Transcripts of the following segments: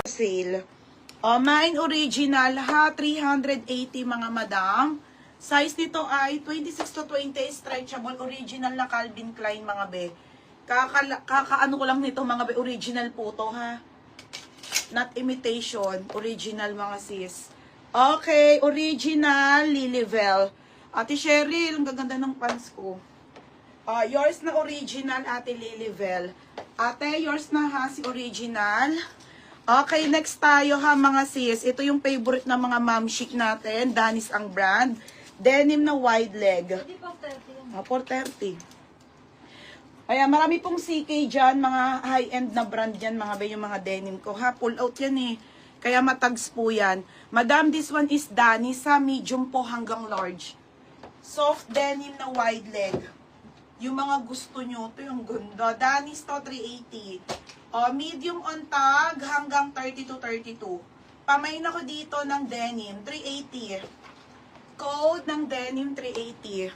Sale. Mine original ha, 380 mga madam. Size nito ay 26 to 20, stretchable, original na Calvin Klein mga be. Kakaano ko lang nito mga be, original po to ha. Not imitation, original mga sis. Okay, original Lilibel. Ate Cheryl, ang gaganda ng pants ko. Yours na original, Ate Lilibel. Ate, yours na ha, si original. Okay, next tayo ha mga sis. Ito yung favorite na mga mom chic natin. Danis ang brand. Denim na wide leg. 430. Kaya marami pong CK dyan. Mga high-end na brand yan. Mga ba yung mga denim ko ha. Pull out yan eh. Kaya matags po yan. Madam, this one is Danis sa medium po hanggang large. Soft denim na wide leg. Yung mga gusto nyo. Ito yung ganda. Danis to 380. Medium on tag hanggang 30 to 32. Pamain ako dito ng denim, 380. Code ng denim, 380.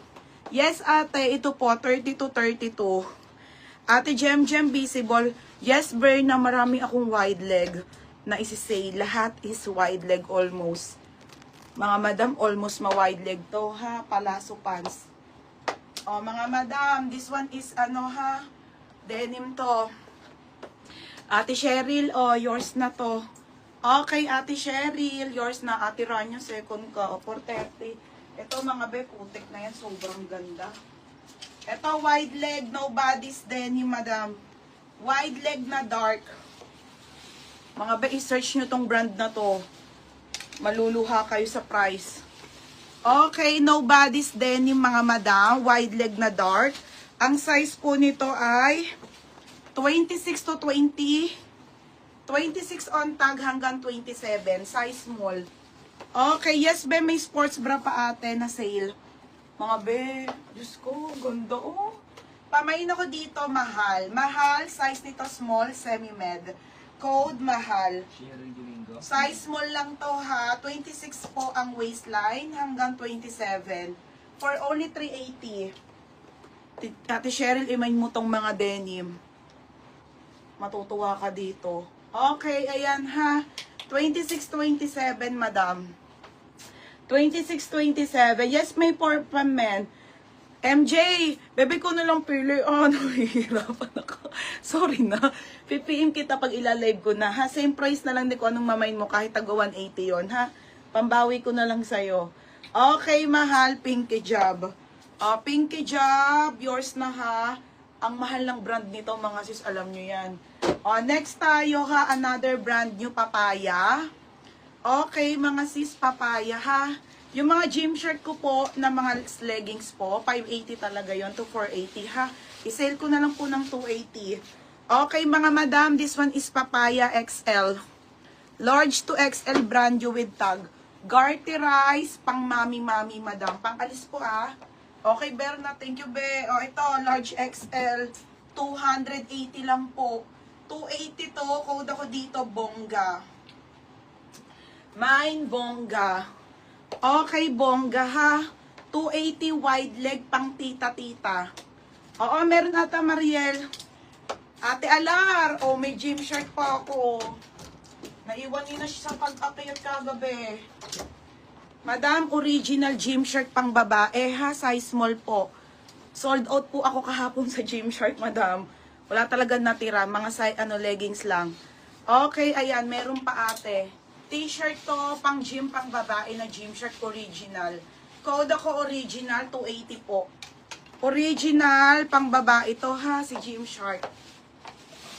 Yes, ate, ito po, 30 to 32. Ate Jem Visible. Yes, Bern, na marami akong wide leg na isisay. Lahat is wide leg almost. Mga madam, almost ma-wide leg to, ha? Palazzo pants. Mga madam, this one is ano, ha? Denim to. Ate Cheryl, yours na to. Okay, Ate Cheryl, yours na. Ate Rania, second ka. 430. Ito mga be, putik na yan. Sobrang ganda. Ito, wide leg, no bodies denim, madam. Wide leg na dark. Mga be, i-search nyo tong brand na to. Maluluha kayo sa price. Okay, no bodies denim, mga madam. Wide leg na dark. Ang size po nito ay 26 to 20, 26 on tag hanggang 27, size small. Okay, yes be, may sports bra pa ate na sale. Mga be, Diyos ko, ganda oh. Pamain ako dito, mahal. Mahal, size nito small, semi-med. Code, mahal. Size small lang to ha, 26 po ang waistline hanggang 27. For only 380. Ate Cheryl, imain mo tong mga denim. Matutuwa ka dito. Okay, ayan ha. 26-27, madam. 26-27. Yes, may for men. MJ, bebe ko na lang pili. Nahihirapan ako. Sorry na. PPM kita pag ilalive ko na, ha? Same price na lang din ko anong mamain mo kahit taga 180 yon ha? Pambawi ko na lang sa'yo. Okay, mahal. Pinky Job. Pinky Job. Yours na, ha? Ang mahal ng brand nito, mga sis, alam nyo yan. Next tayo ha, another brand new, Papaya. Okay, mga sis, Papaya ha. Yung mga gym shirt ko po na mga leggings po, 580 talaga yon to 480 ha. I-sale ko na lang po ng 280. Okay, mga madam, this one is Papaya XL. Large to XL brand new with tag. Garterize, pang mami-mami, madam. Pang alis po ah. Okay, Berna, thank you, be. Ito, large XL, 280 lang po. 280 to, code ako dito, Bongga. Mine, Bongga. Okay, Bongga, ha. 280 wide leg, pang tita-tita. Oo, meron ata, Mariel. Ate Alar, may gym shirt pa ako. Naiwan niya na siya sa pag-apayat kagabi. Madam, original gym shirt pang babae ha, size small po. Sold out po ako kahapon sa gym shirt, madam. Wala talaga natira, mga leggings lang. Okay, ayan, meron pa ate. T-shirt to, pang gym, pang babae na gym shirt, original. Code ako original, 280 po. Original, pang babae to ha, si gym shirt.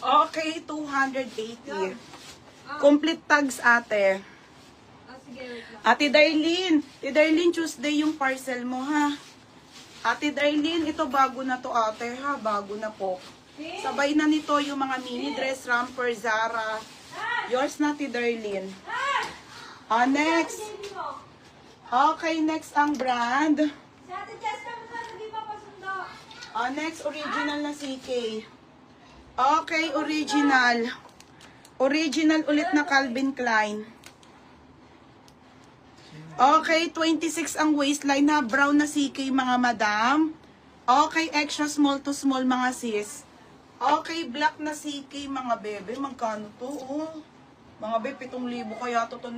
Okay, 280. Complete tags ate. Ate Darlene, Tuesday yung parcel mo ha. Ate Darlene, ito bago na to ate ha, bago na po. Sabay na nito yung mga mini dress, Ramper, Zara. Yours na, Ate Darlene. Next. Okay, next ang brand. Next, original na CK. Okay, original. Original ulit na Calvin Klein. Okay, 26 ang waistline na brown na CK mga madam. Okay, extra small to small mga sis. Okay, black na CK mga bebe. Magkano to? Mga be, 7,000 kaya to 9